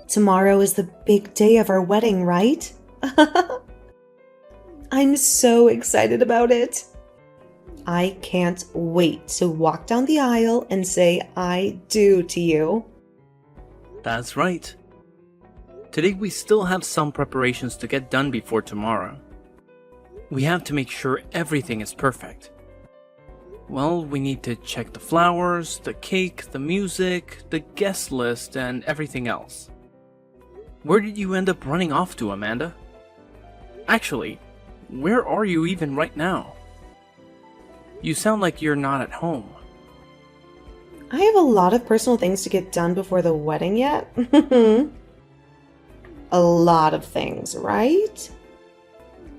Tomorrow is the big day of our wedding, right? I'm so excited about it. I can't wait to walk down the aisle and say I do to you. That's right. Today we still have some preparations to get done before tomorrow. We have to make sure everything is perfect. Well, we need to check the flowers, the cake, the music, the guest list, and everything else. Where did you end up running off to, Amanda? Actually, where are you even right now? You sound like you're not at home. I have a lot of personal things to get done before the wedding yet. A lot of things, right?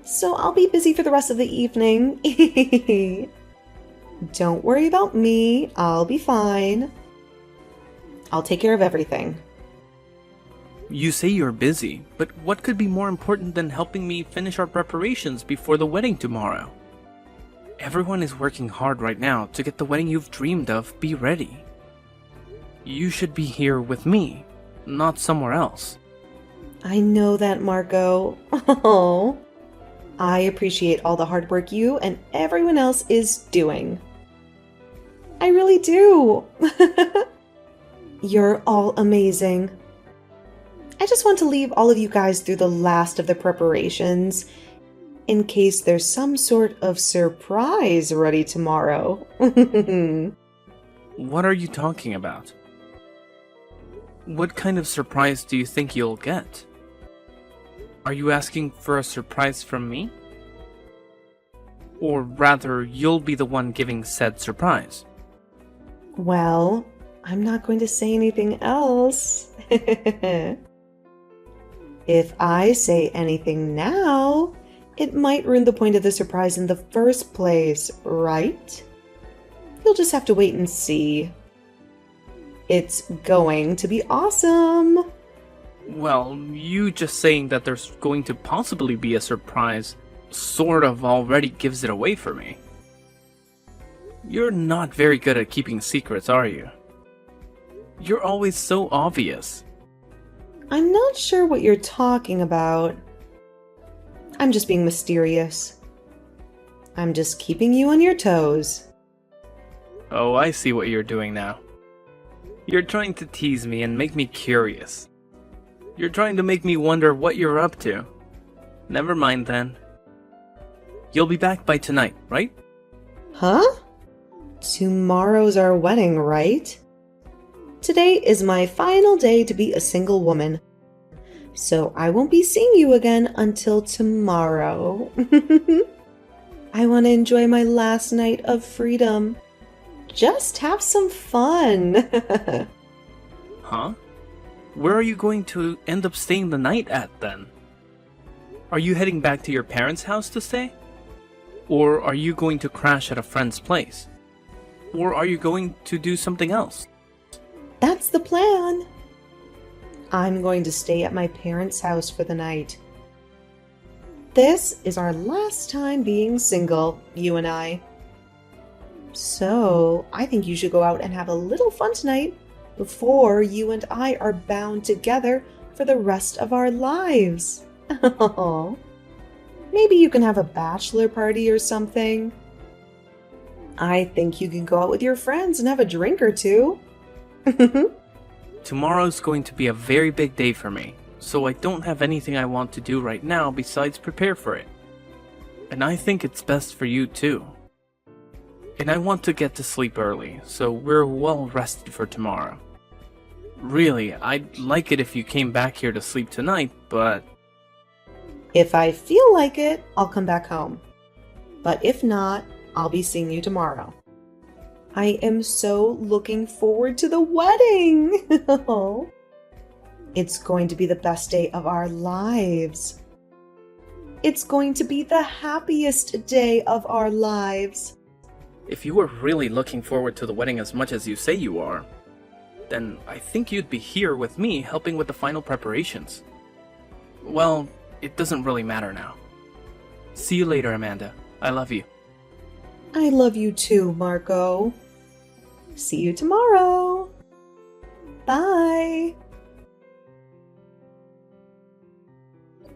So I'll be busy for the rest of the evening. Don't worry about me. I'll be fine. I'll take care of everything. You say you're busy, but what could be more important than helping me finish our preparations before the wedding tomorrow? Everyone is working hard right now to get the wedding you've dreamed of be ready. You should be here with me, not somewhere else. I know that, Marco. Oh, I appreciate all the hard work you and everyone else is doing. I really do. You're all amazing. I just want to leave all of you guys through the last of the preparations in case there's some sort of surprise ready tomorrow. What are you talking about? What kind of surprise do you think you'll get? Are you asking for a surprise from me? Or rather, you'll be the one giving said surprise. Well, I'm not going to say anything else. If I say anything now, it might ruin the point of the surprise in the first place, right? You'll just have to wait and see. It's going to be awesome. Well, you just saying that there's going to possibly be a surprise sort of already gives it away for me. You're not very good at keeping secrets, are you? You're always so obvious. I'm not sure what you're talking about. I'm just being mysterious. I'm just keeping you on your toes. Oh, I see what you're doing now. You're trying to tease me and make me curious. You're trying to make me wonder what you're up to. Never mind then. You'll be back by tonight, right? Huh? Tomorrow's our wedding, right? Today is my final day to be a single woman, so I won't be seeing you again until tomorrow. I want to enjoy my last night of freedom. Just have some fun. Huh? Where are you going to end up staying the night at then? Are you heading back to your parents' house to stay? Or are you going to crash at a friend's place? Or are you going to do something else? That's the plan. I'm going to stay at my parents' house for the night. This is our last time being single, you and I. So, I think you should go out and have a little fun tonight before you and I are bound together for the rest of our lives. Maybe you can have a bachelor party or something. I think you can go out with your friends and have a drink or two. Tomorrow's going to be a very big day for me, so I don't have anything I want to do right now besides prepare for it. And I think it's best for you too. And I want to get to sleep early, so we're well rested for tomorrow. Really, I'd like it if you came back here to sleep tonight, but... If I feel like it, I'll come back home. But if not, I'll be seeing you tomorrow. I am so looking forward to the wedding! It's going to be the best day of our lives. It's going to be the happiest day of our lives. If you were really looking forward to the wedding as much as you say you are, then I think you'd be here with me helping with the final preparations. Well, it doesn't really matter now. See you later, Amanda. I love you. I love you too, Marco. See you tomorrow. Bye.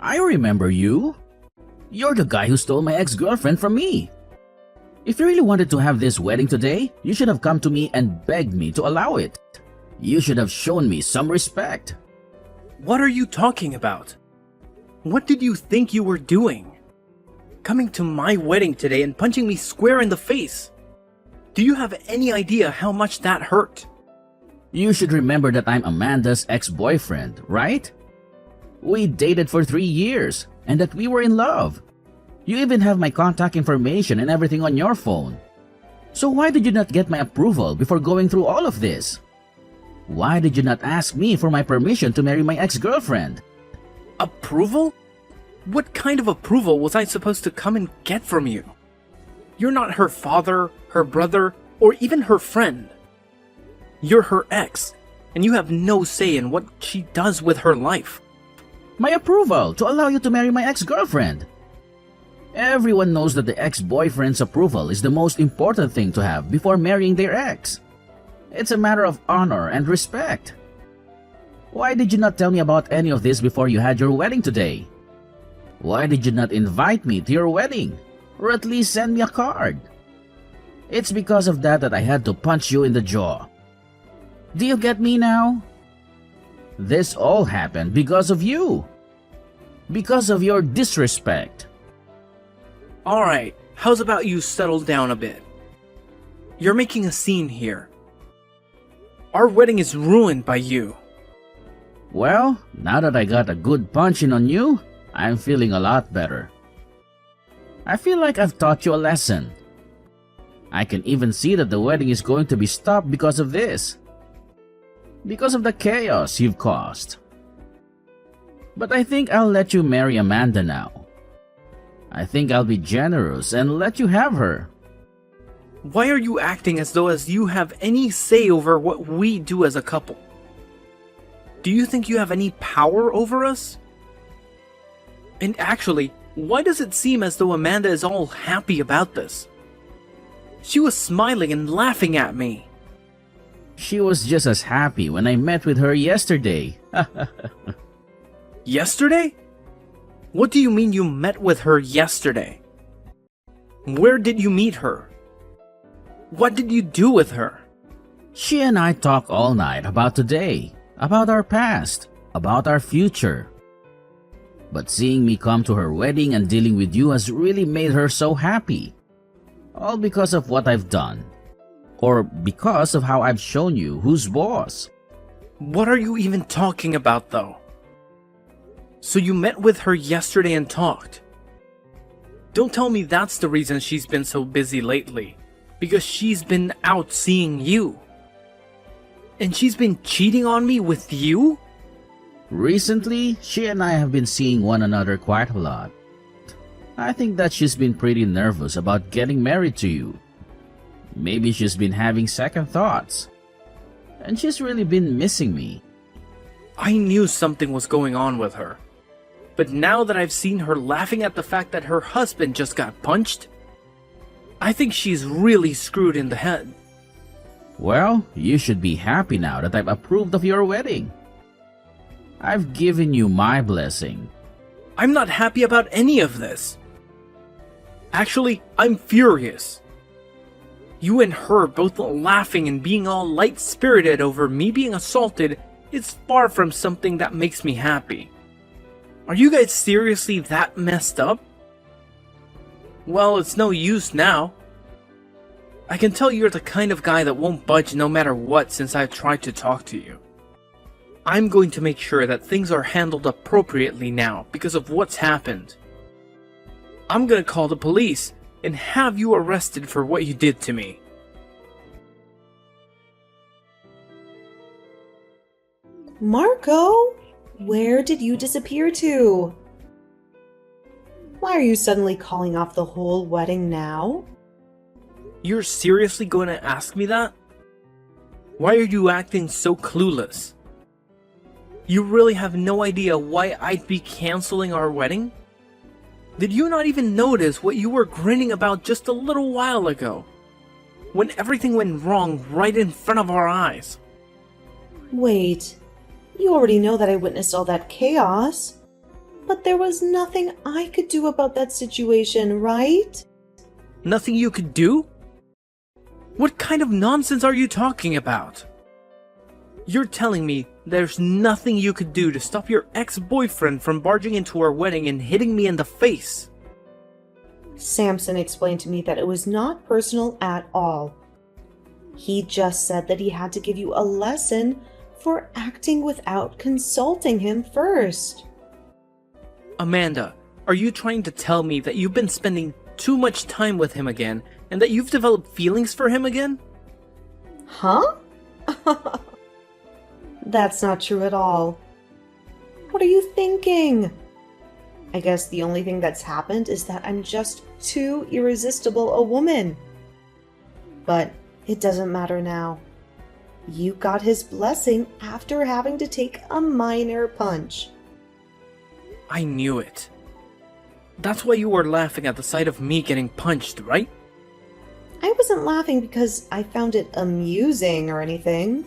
I remember you. You're the guy who stole my ex-girlfriend from me. If you really wanted to have this wedding today, you should have come to me and begged me to allow it. You should have shown me some respect. What are you talking about? What did you think you were doing? Coming to my wedding today and punching me square in the face? Do you have any idea how much that hurt? You should remember that I'm Amanda's ex-boyfriend, right? We dated for 3 years and that we were in love. You even have my contact information and everything on your phone. So why did you not get my approval before going through all of this? Why did you not ask me for my permission to marry my ex-girlfriend? Approval? What kind of approval was I supposed to come and get from you? You're not her father, her brother, or even her friend. You're her ex, and you have no say in what she does with her life. My approval to allow you to marry my ex-girlfriend. Everyone knows that the ex-boyfriend's approval is the most important thing to have before marrying their ex. It's a matter of honor and respect. Why did you not tell me about any of this before you had your wedding today? Why did you not invite me to your wedding? Or at least send me a card? It's because of that I had to punch you in the jaw. Do you get me now? This all happened because of you. Because of your disrespect. Alright, how's about you settle down a bit? You're making a scene here. Our wedding is ruined by you. Well, now that I got a good punching on you, I'm feeling a lot better. I feel like I've taught you a lesson. I can even see that the wedding is going to be stopped because of this. Because of the chaos you've caused. But I think I'll let you marry Amanda now. I think I'll be generous and let you have her. Why are you acting as though you have any say over what we do as a couple? Do you think you have any power over us? And actually, why does it seem as though Amanda is all happy about this? She was smiling and laughing at me. She was just as happy when I met with her yesterday. Yesterday? What do you mean you met with her yesterday? Where did you meet her? What did you do with her? She and I talked all night about today, about our past, about our future. But seeing me come to her wedding and dealing with you has really made her so happy. All because of what I've done. Or because of how I've shown you who's boss. What are you even talking about, though? So you met with her yesterday and talked. Don't tell me that's the reason she's been so busy lately. Because she's been out seeing you. And she's been cheating on me with you? Recently, she and I have been seeing one another quite a lot. I think that she's been pretty nervous about getting married to you. Maybe she's been having second thoughts. And she's really been missing me. I knew something was going on with her. But now that I've seen her laughing at the fact that her husband just got punched, I think she's really screwed in the head. Well, you should be happy now that I've approved of your wedding. I've given you my blessing. I'm not happy about any of this. Actually, I'm furious. You and her both laughing and being all light-spirited over me being assaulted is far from something that makes me happy. Are you guys seriously that messed up? Well, it's no use now. I can tell you're the kind of guy that won't budge no matter what since I've tried to talk to you. I'm going to make sure that things are handled appropriately now because of what's happened. I'm gonna call the police and have you arrested for what you did to me. Marco, where did you disappear to? Why are you suddenly calling off the whole wedding now? You're seriously going to ask me that? Why are you acting so clueless? You really have no idea why I'd be canceling our wedding? Did you not even notice what you were grinning about just a little while ago? When everything went wrong right in front of our eyes. Wait, you already know that I witnessed all that chaos. But there was nothing I could do about that situation, right? Nothing you could do? What kind of nonsense are you talking about? You're telling me there's nothing you could do to stop your ex-boyfriend from barging into our wedding and hitting me in the face? Samson explained to me that it was not personal at all. He just said that he had to give you a lesson for acting without consulting him first. Amanda, are you trying to tell me that you've been spending too much time with him again and that you've developed feelings for him again? Huh? That's not true at all. What are you thinking? I guess the only thing that's happened is that I'm just too irresistible a woman. But it doesn't matter now. You got his blessing after having to take a minor punch. I knew it. That's why you were laughing at the sight of me getting punched, right? I wasn't laughing because I found it amusing or anything.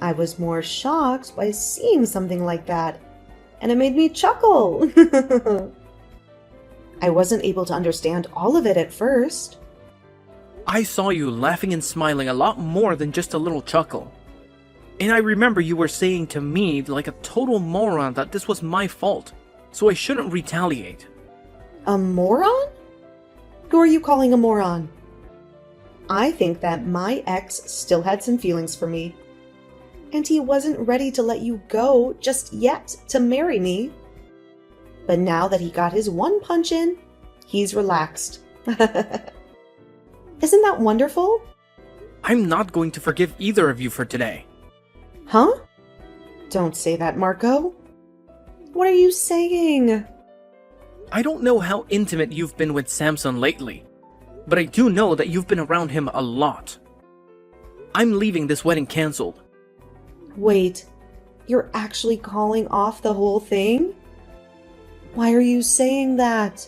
I was more shocked by seeing something like that, and it made me chuckle. I wasn't able to understand all of it at first. I saw you laughing and smiling a lot more than just a little chuckle. And I remember you were saying to me like a total moron that this was my fault, so I shouldn't retaliate. A moron? Who are you calling a moron? I think that my ex still had some feelings for me, and he wasn't ready to let you go just yet to marry me. But now that he got his one punch in, he's relaxed. Isn't that wonderful? I'm not going to forgive either of you for today. Huh? Don't say that, Marco. What are you saying? I don't know how intimate you've been with Samson lately, but I do know that you've been around him a lot. I'm leaving this wedding cancelled. Wait, you're actually calling off the whole thing? Why are you saying that?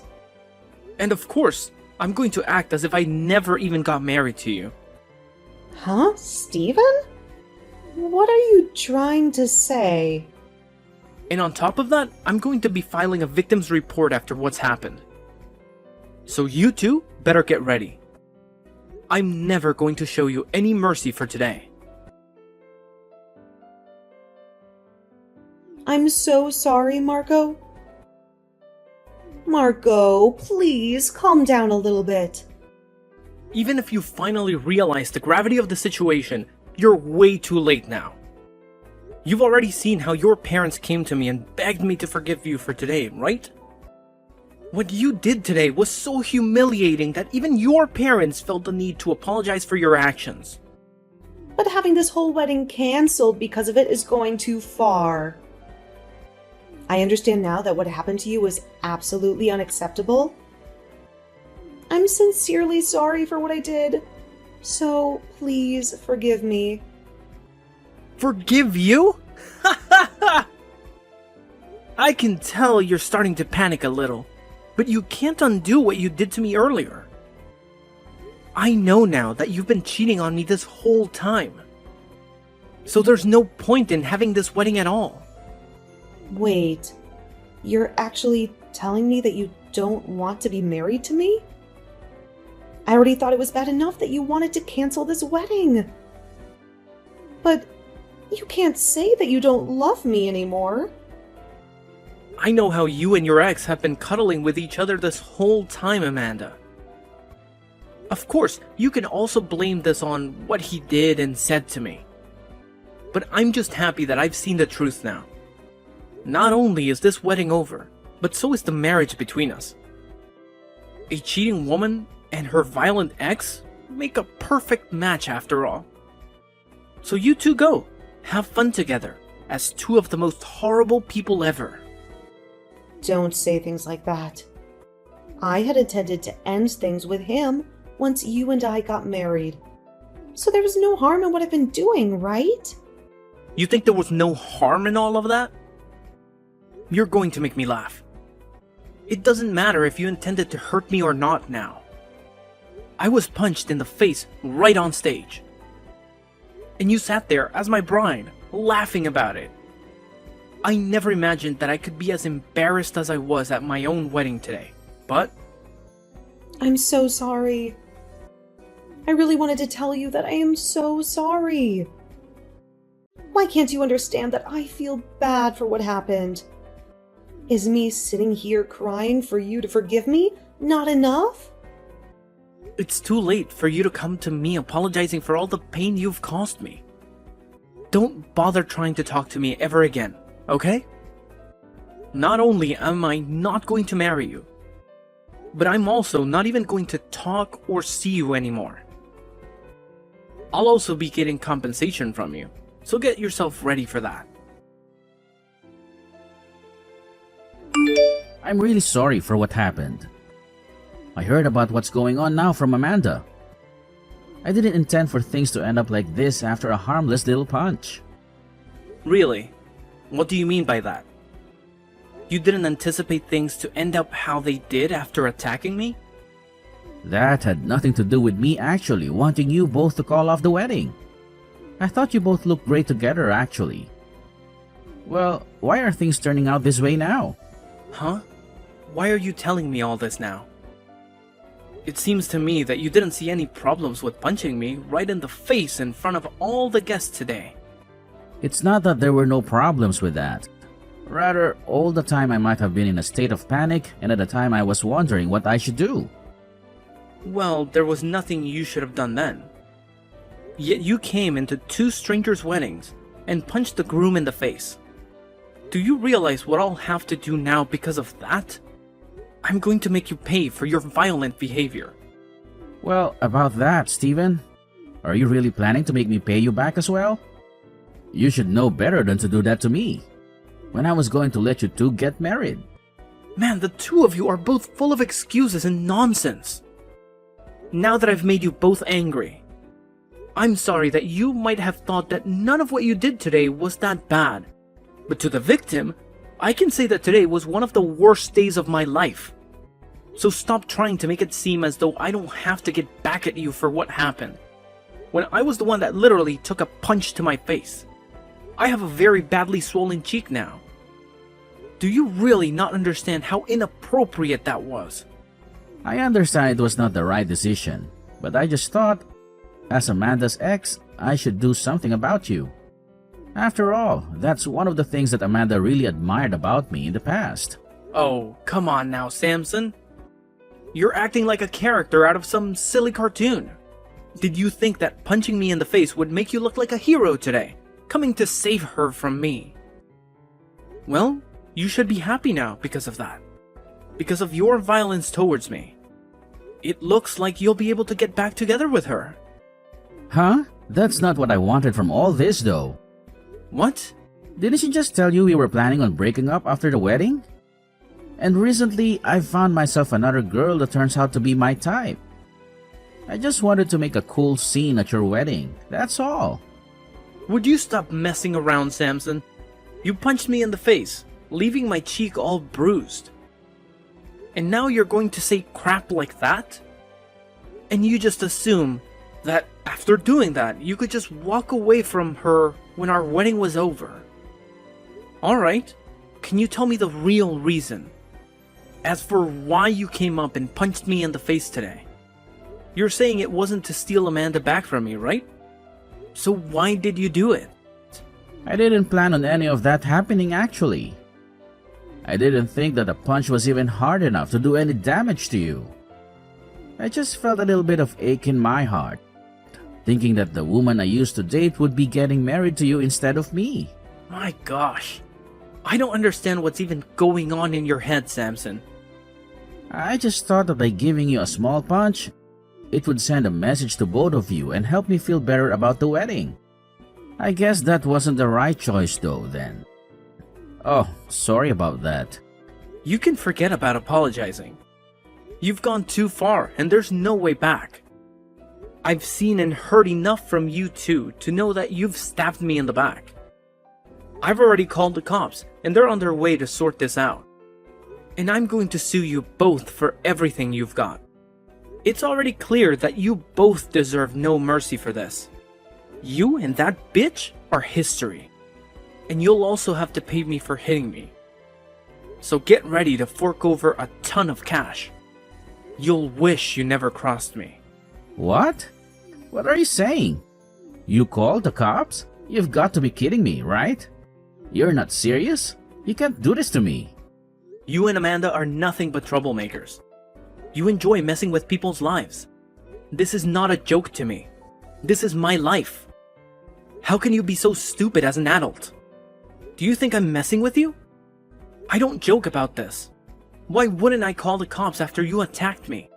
And of course, I'm going to act as if I never even got married to you. Huh, Steven? What are you trying to say? And on top of that, I'm going to be filing a victim's report after what's happened. So you two better get ready. I'm never going to show you any mercy for today. I'm so sorry, Marco. Marco, please calm down a little bit. Even if you finally realize the gravity of the situation, you're way too late now. You've already seen how your parents came to me and begged me to forgive you for today, right? What you did today was so humiliating that even your parents felt the need to apologize for your actions. But having this whole wedding cancelled because of it is going too far. I understand now that what happened to you was absolutely unacceptable. I'm sincerely sorry for what I did, so please forgive me. Forgive you? I can tell you're starting to panic a little, but you can't undo what you did to me earlier. I know now that you've been cheating on me this whole time. So there's no point in having this wedding at all. Wait, you're actually telling me that you don't want to be married to me? I already thought it was bad enough that you wanted to cancel this wedding. But you can't say that you don't love me anymore. I know how you and your ex have been cuddling with each other this whole time, Amanda. Of course, you can also blame this on what he did and said to me. But I'm just happy that I've seen the truth now. Not only is this wedding over, but so is the marriage between us. A cheating woman and her violent ex make a perfect match after all. So you two go, have fun together, as two of the most horrible people ever. Don't say things like that. I had intended to end things with him once you and I got married. So there was no harm in what I've been doing, right? You think there was no harm in all of that? You're going to make me laugh. It doesn't matter if you intended to hurt me or not now. I was punched in the face right on stage. And you sat there as my bride, laughing about it. I never imagined that I could be as embarrassed as I was at my own wedding today. But I'm so sorry. I really wanted to tell you that I am so sorry. Why can't you understand that I feel bad for what happened? Is me sitting here crying for you to forgive me not enough? it's too late for you to come to me apologizing for all the pain you've caused me. Don't bother trying to talk to me ever again, okay? Not only am I not going to marry you, but I'm also not even going to talk or see you anymore. I'll also be getting compensation from you, so get yourself ready for that. I'm really sorry for what happened. I heard about what's going on now from Amanda. I didn't intend for things to end up like this after a harmless little punch. Really? What do you mean by that? You didn't anticipate things to end up how they did after attacking me? That had nothing to do with me actually wanting you both to call off the wedding. I thought you both looked great together actually. Well, why are things turning out this way now? Huh? Why are you telling me all this now? It seems to me that you didn't see any problems with punching me right in the face in front of all the guests today. It's not that there were no problems with that. Rather, all the time I might have been in a state of panic, and at the time I was wondering what I should do. Well, there was nothing you should have done then. Yet you came into two strangers' weddings and punched the groom in the face. Do you realize what I'll have to do now because of that? I'm going to make you pay for your violent behavior. Well, about that, Steven, are you really planning to make me pay you back as well? You should know better than to do that to me, when I was going to let you two get married. Man, the two of you are both full of excuses and nonsense. Now that I've made you both angry, I'm sorry that you might have thought that none of what you did today was that bad. But to the victim, I can say that today was one of the worst days of my life. So stop trying to make it seem as though I don't have to get back at you for what happened, when I was the one that literally took a punch to my face. I have a very badly swollen cheek now. Do you really not understand how inappropriate that was? I understand it was not the right decision, but I just thought, as Amanda's ex, I should do something about you. After all, that's one of the things that Amanda really admired about me in the past. Oh, come on now, Samson. You're acting like a character out of some silly cartoon. Did you think that punching me in the face would make you look like a hero today, coming to save her from me? Well, you should be happy now because of that. Because of your violence towards me. It looks like you'll be able to get back together with her. Huh? That's not what I wanted from all this though. What? Didn't she just tell you we were planning on breaking up after the wedding? And recently, I found myself another girl that turns out to be my type. I just wanted to make a cool scene at your wedding, that's all. Would you stop messing around, Samson? You punched me in the face, leaving my cheek all bruised. And now you're going to say crap like that? And you just assume that after doing that, you could just walk away from her when our wedding was over. Alright, can you tell me the real reason? As for why you came up and punched me in the face today, you're saying it wasn't to steal Amanda back from me, right? So why did you do it? I didn't plan on any of that happening actually. I didn't think that a punch was even hard enough to do any damage to you. I just felt a little bit of ache in my heart, thinking that the woman I used to date would be getting married to you instead of me. My gosh, I don't understand what's even going on in your head, Samson. I just thought that by giving you a small punch, it would send a message to both of you and help me feel better about the wedding. I guess that wasn't the right choice though then. Oh, sorry about that. You can forget about apologizing. You've gone too far and there's no way back. I've seen and heard enough from you two to know that you've stabbed me in the back. I've already called the cops and they're on their way to sort this out. And I'm going to sue you both for everything you've got. It's already clear that you both deserve no mercy for this. You and that bitch are history. and you'll also have to pay me for hitting me. So get ready to fork over a ton of cash. You'll wish you never crossed me. What? What are you saying? You called the cops? You've got to be kidding me, right? You're not serious? You can't do this to me. You and Amanda are nothing but troublemakers. You enjoy messing with people's lives. This is not a joke to me. This is my life. How can you be so stupid as an adult? Do you think I'm messing with you? I don't joke about this. Why wouldn't I call the cops after you attacked me?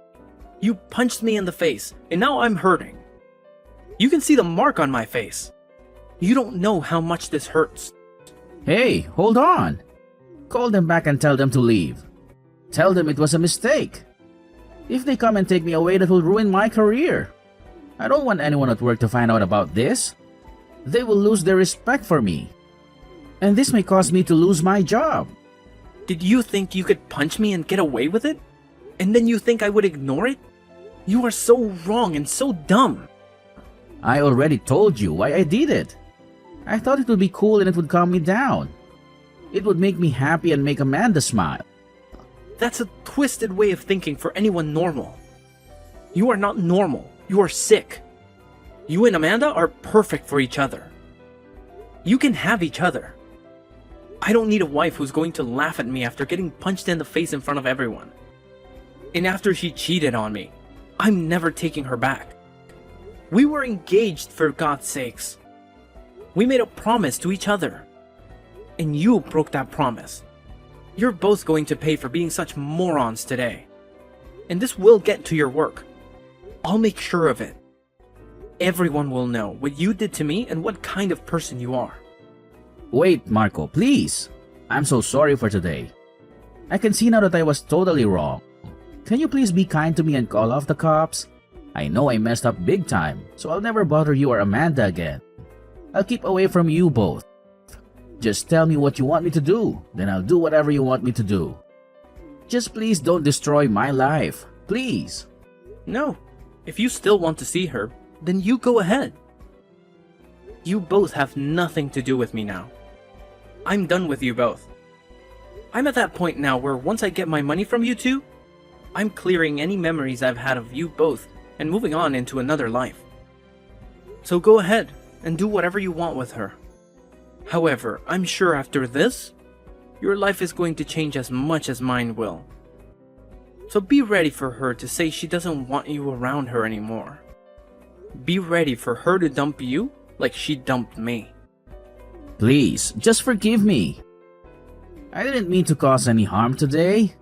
You punched me in the face, and now I'm hurting. You can see the mark on my face. You don't know how much this hurts. Hey, hold on. Call them back and tell them to leave. Tell them it was a mistake. If they come and take me away, that will ruin my career. I don't want anyone at work to find out about this. They will lose their respect for me. And this may cause me to lose my job. Did you think you could punch me and get away with it? And then you think I would ignore it? You are so wrong and so dumb. I already told you why I did it. I thought it would be cool and it would calm me down. It would make me happy and make Amanda smile. That's a twisted way of thinking for anyone normal. You are not normal. You are sick. You and Amanda are perfect for each other. You can have each other. I don't need a wife who's going to laugh at me after getting punched in the face in front of everyone. And after she cheated on me, I'm never taking her back. We were engaged, for God's sakes. We made a promise to each other. And you broke that promise. You're both going to pay for being such morons today. And this will get to your work. I'll make sure of it. Everyone will know what you did to me and what kind of person you are. Wait, Marco, please. I'm so sorry for today. I can see now that I was totally wrong. Can you please be kind to me and call off the cops? I know I messed up big time, so I'll never bother you or Amanda again. I'll keep away from you both. Just tell me what you want me to do, then I'll do whatever you want me to do. Just please don't destroy my life. Please. No. If you still want to see her, then you go ahead. You both have nothing to do with me now. I'm done with you both. I'm at that point now where once I get my money from you two, I'm clearing any memories I've had of you both and moving on into another life. So go ahead and do whatever you want with her. However, I'm sure after this, your life is going to change as much as mine will. So be ready for her to say she doesn't want you around her anymore. Be ready for her to dump you like she dumped me. Please, just forgive me. I didn't mean to cause any harm today.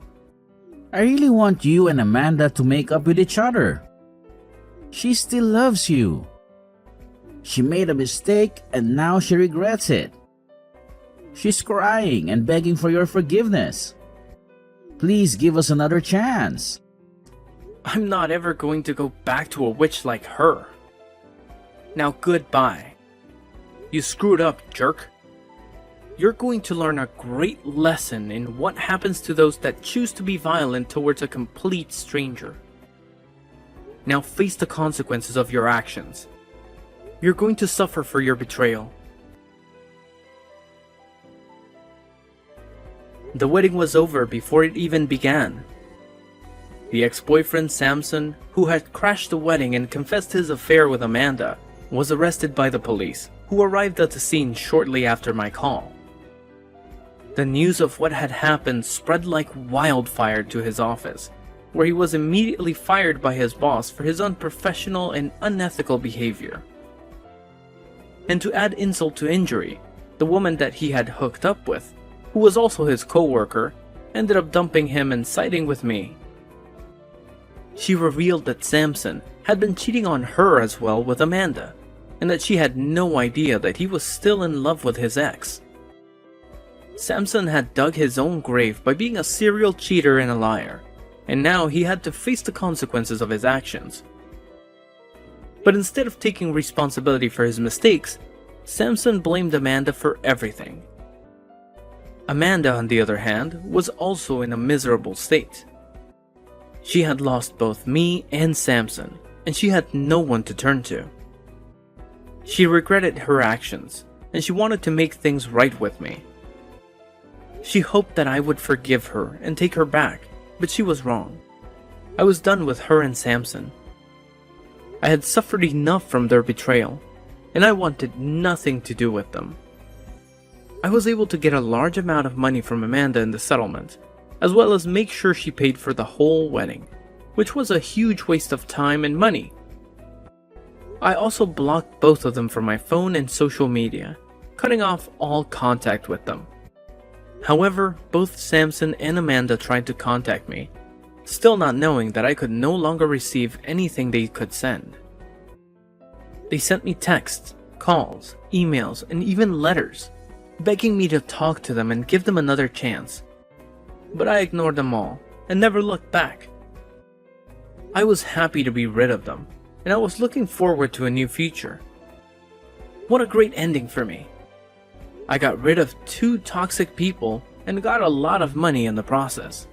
I really want you and Amanda to make up with each other. She still loves you. She made a mistake and now she regrets it. She's crying and begging for your forgiveness. Please give us another chance. I'm not ever going to go back to a witch like her. Now goodbye. You screwed up, jerk. You're going to learn a great lesson in what happens to those that choose to be violent towards a complete stranger. Now face the consequences of your actions. You're going to suffer for your betrayal. The wedding was over before it even began. The ex-boyfriend Samson, who had crashed the wedding and confessed his affair with Amanda, was arrested by the police, who arrived at the scene shortly after my call. The news of what had happened spread like wildfire to his office, where he was immediately fired by his boss for his unprofessional and unethical behavior. And to add insult to injury, the woman that he had hooked up with, who was also his co-worker, ended up dumping him and siding with me. She revealed that Samson had been cheating on her as well with Amanda, and that she had no idea that he was still in love with his ex. Samson had dug his own grave by being a serial cheater and a liar, and now he had to face the consequences of his actions. But instead of taking responsibility for his mistakes, Samson blamed Amanda for everything. Amanda, on the other hand, was also in a miserable state. She had lost both me and Samson, and she had no one to turn to. She regretted her actions, and she wanted to make things right with me. She hoped that I would forgive her and take her back, but she was wrong. I was done with her and Samson. I had suffered enough from their betrayal, and I wanted nothing to do with them. I was able to get a large amount of money from Amanda in the settlement, as well as make sure she paid for the whole wedding, which was a huge waste of time and money. I also blocked both of them from my phone and social media, cutting off all contact with them. However, both Samson and Amanda tried to contact me, still not knowing that I could no longer receive anything they could send. They sent me texts, calls, emails, and even letters, begging me to talk to them and give them another chance. But I ignored them all and never looked back. I was happy to be rid of them, and I was looking forward to a new future. What a great ending for me. I got rid of 2 toxic people and got a lot of money in the process.